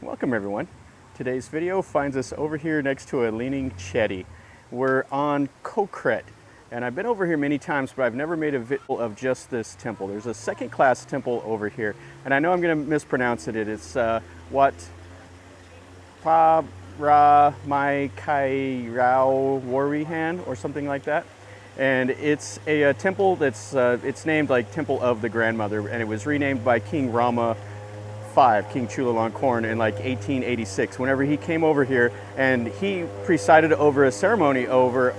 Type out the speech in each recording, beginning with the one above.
Welcome everyone. Today's video finds us over here next to a leaning chetty. We're on Ko Kret, and I've been over here many times, but I've never made a video of just this temple. There's a second-class temple over here, and I know I'm going to mispronounce it. It's Wat Paramaiyikawat Warawihan or something like that. And it's a temple that's it's named like Temple of the Grandmother, and it was renamed by King Rama V, King Chulalongkorn, in like 1886, whenever he came over here, and he presided over a ceremony over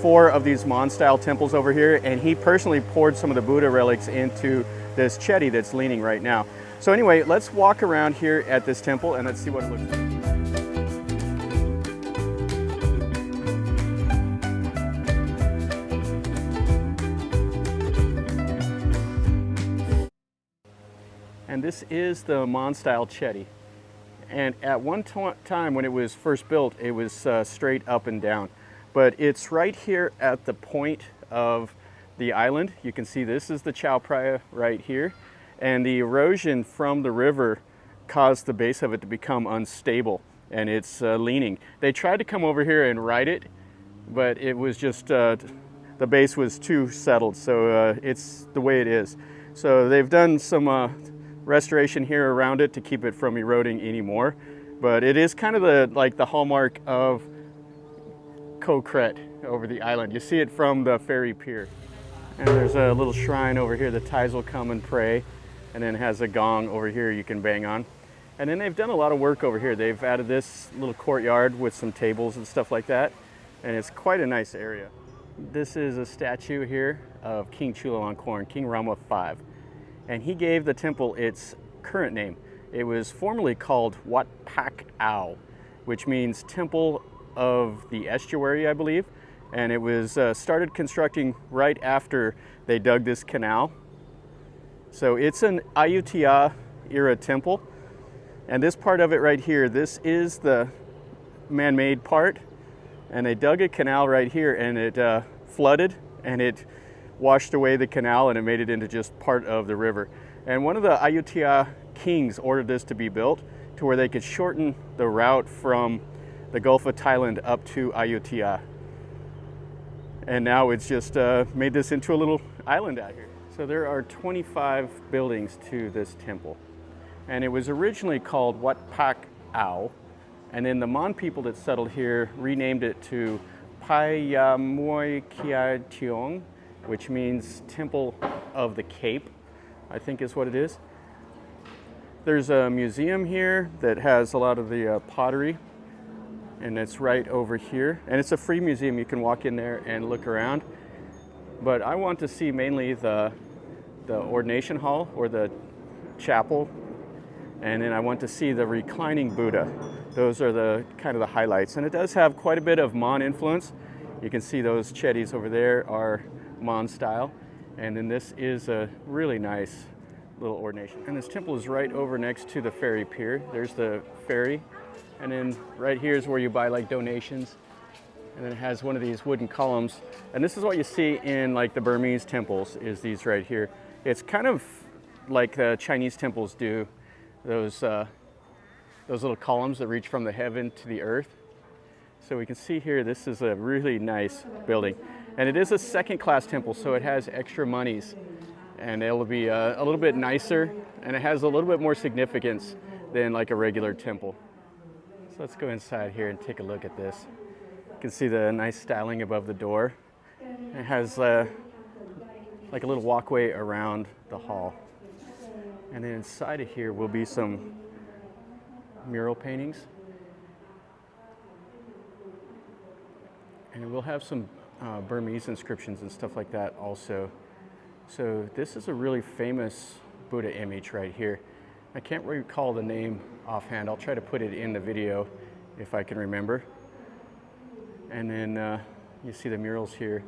4 of these Mons style temples over here, and he personally poured some of the Buddha relics into this chetty that's leaning right now. So anyway, let's walk around here at this temple and let's see what it looks like. And this is the Mons style chetty. And at one time when it was first built, it was straight up and down. But it's right here at the point of the island. You can see this is the Chao Phraya right here. And the erosion from the river caused the base of it to become unstable, and it's leaning. They tried to come over here and right it, but it was just, the base was too settled, so it's the way it is. So they've done some restoration here around it to keep it from eroding anymore, but it is kind of the hallmark of Ko Kret over the island. You see it from the ferry pier, and there's a little shrine over here. The Thais will come and pray, and then it has a gong over here you can bang on. And then they've done a lot of work over here. They've added this little courtyard with some tables and stuff like that, and it's quite a nice area. This is a statue here of King Chulalongkorn, King Rama V. And he gave the temple its current name. It was formerly called Wat Pak Ao, which means Temple of the Estuary, I believe. And it was started constructing right after they dug this canal. So it's an Ayutthaya era temple. And this part of it right here, this is the man-made part. And they dug a canal right here, and it flooded, and it washed away the canal, and it made it into just part of the river. And one of the Ayutthaya kings ordered this to be built to where they could shorten the route from the Gulf of Thailand up to Ayutthaya. And now it's just made this into a little island out here. So there are 25 buildings to this temple. And it was originally called Wat Pak Ao. And then the Mon people that settled here renamed it to Pia Moo Kia Terng, which means Temple of the Cape, I think is what it is. There's a museum here that has a lot of the pottery, and it's right over here. And it's a free museum. You can walk in there and look around. But I want to see mainly the ordination hall or the chapel, and then I want to see the reclining Buddha. Those are the kind of the highlights. And it does have quite a bit of Mon influence. You can see those chetties over there are Mon style, and then this is a really nice little ordination. And this temple is right over next to the ferry pier. There's the ferry, and then right here is where you buy like donations, and then it has one of these wooden columns. And this is what you see in like the Burmese temples, is these right here. It's kind of like the Chinese temples do, those little columns that reach from the heaven to the earth. So we can see here, this is a really nice building. And it is a second-class temple, so it has extra monies. And it'll be a little bit nicer, and it has a little bit more significance than like a regular temple. So let's go inside here and take a look at this. You can see the nice styling above the door. It has like a little walkway around the hall. And then inside of here will be some mural paintings. And we'll have some Burmese inscriptions and stuff like that also. So this is a really famous Buddha image right here. I can't recall the name offhand. I'll try to put it in the video if I can remember. And then you see the murals here.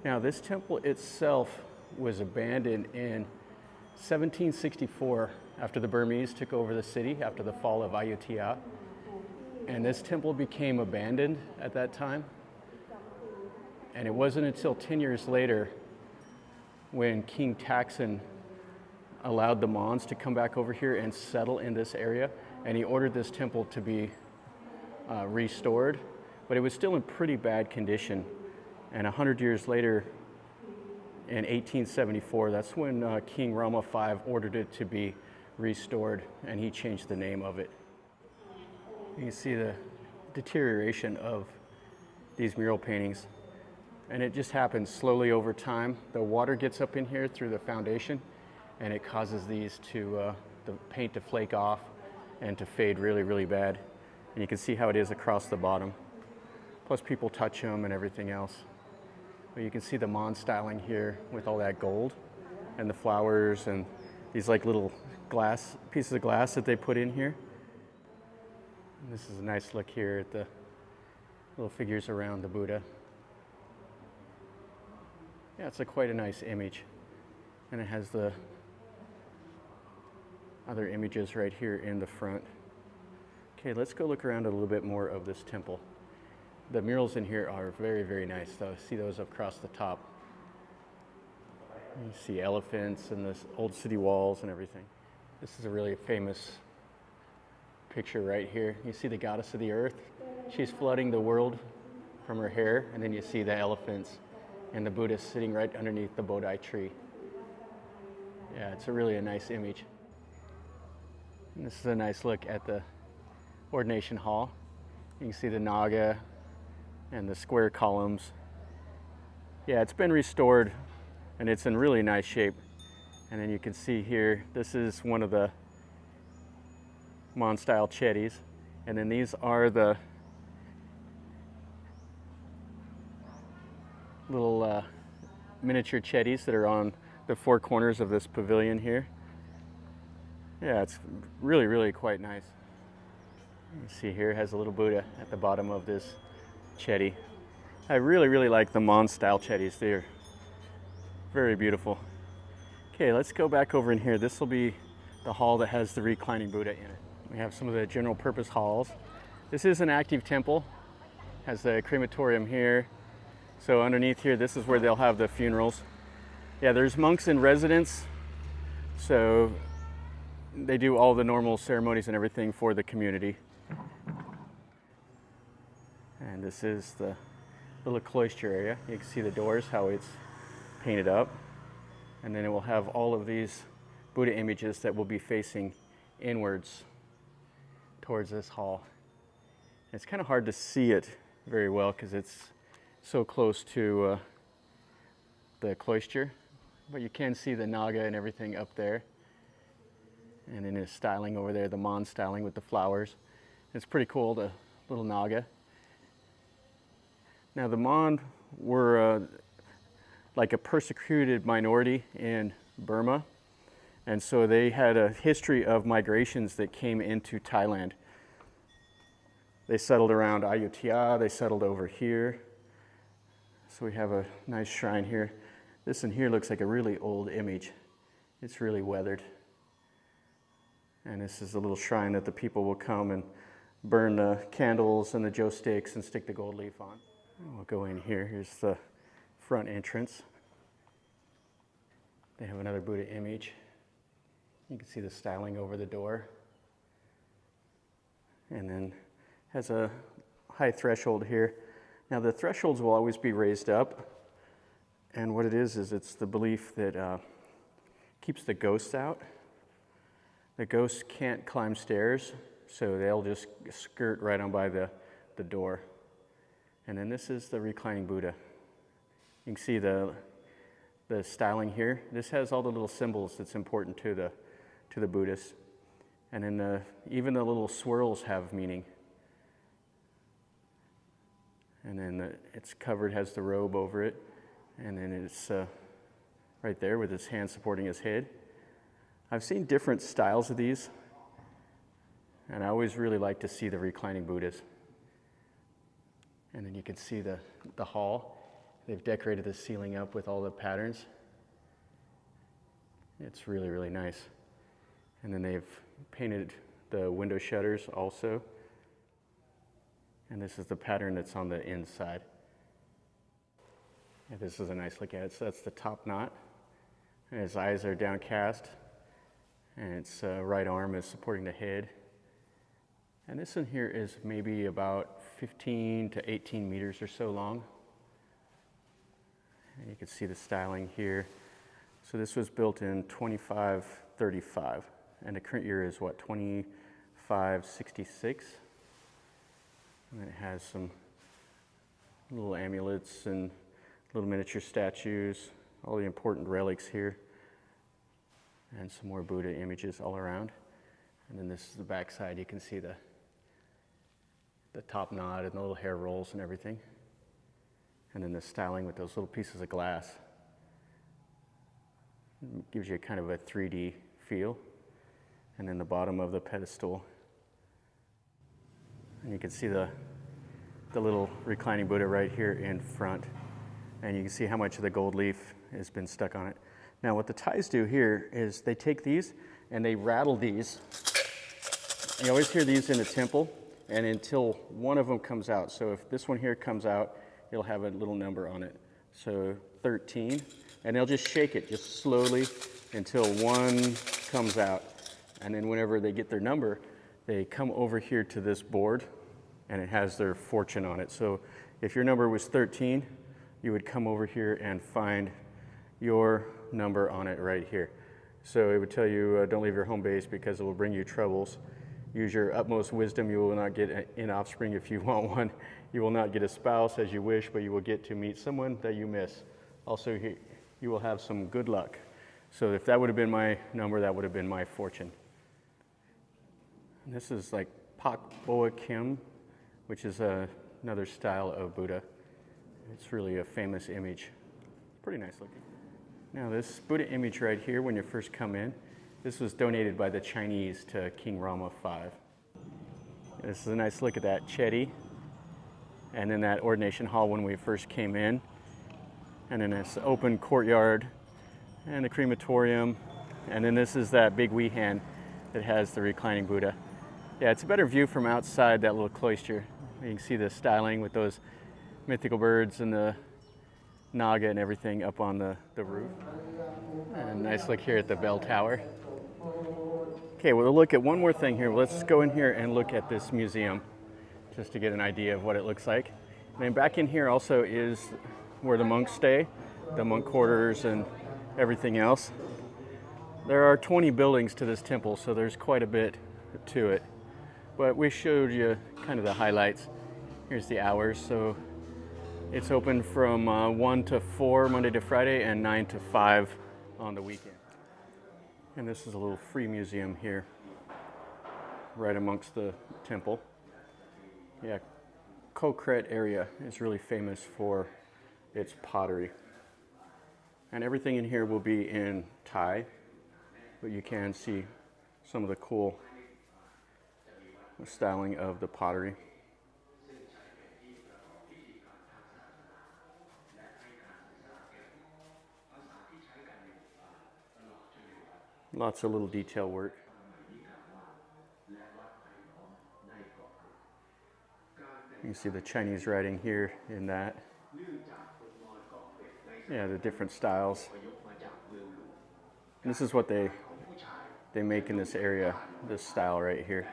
Now this temple itself was abandoned in 1764 after the Burmese took over the city after the fall of Ayutthaya. And this temple became abandoned at that time. And it wasn't until 10 years later when King Taksin allowed the Mons to come back over here and settle in this area. and he ordered this temple to be restored, but it was still in pretty bad condition. And 100 years later, in 1874, that's when King Rama V ordered it to be restored, and he changed the name of it. You can see the deterioration of these mural paintings, and it just happens slowly over time. The water gets up in here through the foundation, and it causes these to the paint to flake off and to fade really, really bad. And you can see how it is across the bottom. Plus people touch them and everything else. But you can see the Mons styling here with all that gold and the flowers and these like little glass pieces of glass that they put in here. And this is a nice look here at the little figures around the Buddha. Yeah, it's quite a nice image. And it has the other images right here in the front. Okay, let's go look around a little bit more of this temple. The murals in here are very, very nice. So see those across the top. You see elephants and the old city walls and everything. This is a really famous picture right here. You see the goddess of the earth. She's flooding the world from her hair, and then you see the elephants and the Buddha sitting right underneath the Bodhi tree. Yeah, it's really a nice image. And this is a nice look at the ordination hall. You can see the Naga and the square columns. Yeah, it's been restored and it's in really nice shape. And then you can see here, this is one of the Mons style chetties. And then these are the little miniature chetties that are on the four corners of this pavilion here. Yeah, it's really, really quite nice. You see here, it has a little Buddha at the bottom of this chetty. I really, really like the Mons style chetties. They're very beautiful. Okay, let's go back over in here. This will be the hall that has the reclining Buddha in it. We have some of the general purpose halls. This is an active temple. Has the crematorium here. So underneath here, this is where they'll have the funerals. Yeah, there's monks in residence. So they do all the normal ceremonies and everything for the community. And this is the little cloister area. You can see the doors, how it's painted up. And then it will have all of these Buddha images that will be facing inwards towards this hall. It's kind of hard to see it very well because it's so close to the cloister, but you can see the Naga and everything up there. And then his styling over there, the Mons styling with the flowers. It's pretty cool, the little Naga. Now the Mon were like a persecuted minority in Burma. And so they had a history of migrations that came into Thailand. They settled around Ayutthaya, they settled over here. So we have a nice shrine here. This in here looks like a really old image. It's really weathered. And this is a little shrine that the people will come and burn the candles and the joe sticks and stick the gold leaf on. And we'll go in here. Here's the front entrance. They have another Buddha image. You can see the styling over the door. And then has a high threshold here. Now the thresholds will always be raised up. And what it is it's the belief that keeps the ghosts out. The ghosts can't climb stairs, so they'll just skirt right on by the door. And then this is the reclining Buddha. You can see the styling here. This has all the little symbols that's important to the Buddhists. And then even the little swirls have meaning. And then it's covered, has the robe over it. And then it's right there with his hand supporting his head. I've seen different styles of these, and I always really like to see the reclining Buddhas. And then you can see the hall. They've decorated the ceiling up with all the patterns. It's really, really nice. And then they've painted the window shutters also. And this is the pattern that's on the inside. And this is a nice look at it. So that's the top knot. And his eyes are downcast. And its right arm is supporting the head. And this one here is maybe about 15 to 18 meters or so long. And you can see the styling here. So this was built in 2535, and the current year is what, 2566? And it has some little amulets and little miniature statues, all the important relics here, and some more Buddha images all around. And then this is the back side. You can see the top knot and the little hair rolls and everything. And then the styling with those little pieces of glass. It gives you kind of a 3D feel. And then the bottom of the pedestal. And you can see the little reclining Buddha right here in front. And you can see how much of the gold leaf has been stuck on it. Now what the Thais do here is they take these and they rattle these. You always hear these in the temple, and until one of them comes out. So if this one here comes out, it'll have a little number on it. So 13, and they'll just shake it just slowly until one comes out. And then whenever they get their number, they come over here to this board, and it has their fortune on it. So if your number was 13, you would come over here and find your number on it right here. So it would tell you, don't leave your home base because it will bring you troubles. Use your utmost wisdom. You will not get an offspring if you want one. You will not get a spouse as you wish, but you will get to meet someone that you miss. Also, you will have some good luck. So if that would have been my number, that would have been my fortune. And this is like Pak Ao, which is another style of Buddha. It's really a famous image. Pretty nice looking. Now this Buddha image right here, when you first come in, this was donated by the Chinese to King Rama V. This is a nice look at that Chedi. And then that ordination hall when we first came in. And then this open courtyard and the crematorium. And then this is that big Wihan that has the reclining Buddha. Yeah, it's a better view from outside that little cloister. You can see the styling with those mythical birds and the Naga and everything up on the roof. And nice look here at the bell tower. Okay, we'll look at one more thing here. Let's go in here and look at this museum just to get an idea of what it looks like. And then back in here also is where the monks stay, the monk quarters and everything else. There are 20 buildings to this temple, so there's quite a bit to it. But we showed you kind of the highlights. Here's the hours. So it's open from 1 to 4 Monday to Friday and 9 to 5 on the weekend. And this is a little free museum here, right amongst the temple. Yeah, Ko Kret area is really famous for its pottery. And everything in here will be in Thai, but you can see some of the cool styling of the pottery. Lots of little detail work. You can see the Chinese writing here in that. Yeah, the different styles. And this is what they make in this area, this style right here.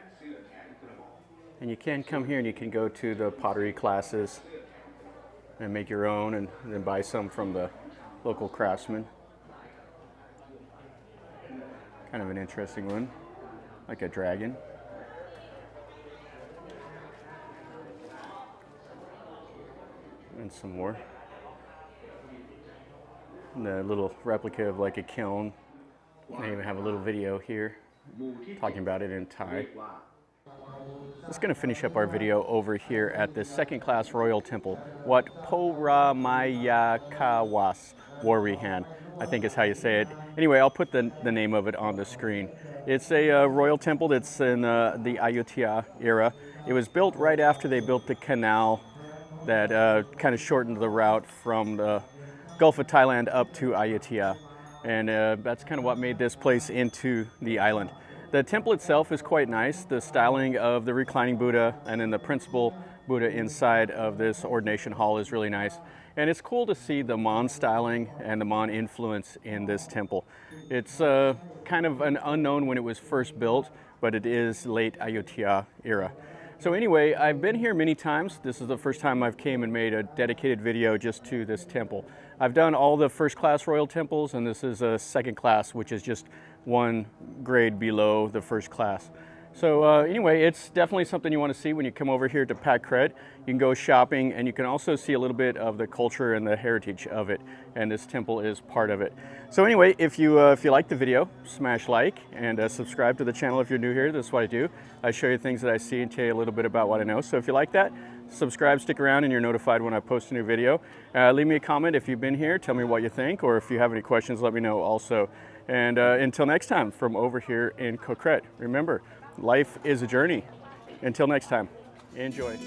And you can come here and you can go to the pottery classes and make your own and then buy some from the local craftsmen. Kind of an interesting one, like a dragon. And some more. And the little replica of like a kiln. They even have a little video here talking about it in Thai. Let's going to finish up our video over here at the second class royal temple, Wat Paramaiyikawat Warawihan, I think is how you say it. Anyway, I'll put the name of it on the screen. It's a royal temple that's in the Ayutthaya era. It was built right after they built the canal that kind of shortened the route from the Gulf of Thailand up to Ayutthaya. And that's kind of what made this place into the island. The temple itself is quite nice. The styling of the reclining Buddha and then the principal Buddha inside of this ordination hall is really nice. And it's cool to see the Mons styling and the Mon influence in this temple. It's kind of an unknown when it was first built, but it is late Ayutthaya era. So anyway, I've been here many times. This is the first time I've came and made a dedicated video just to this temple. I've done all the first class royal temples, and this is a second class, which is just one grade below the first class. So anyway, it's definitely something you want to see when you come over here to Pak Kret. You can go shopping, and you can also see a little bit of the culture and the heritage of it, and this temple is part of it. So anyway, if you like the video, smash like and subscribe to the channel if you're new here. This is what I do. I show you things that I see and tell you a little bit about what I know. So if you like that, subscribe, stick around, and you're notified when I post a new video. Leave me a comment if you've been here. Tell me what you think, or if you have any questions, let me know also. And until next time, from over here in Ko Kret, remember, life is a journey. Until next time, enjoy.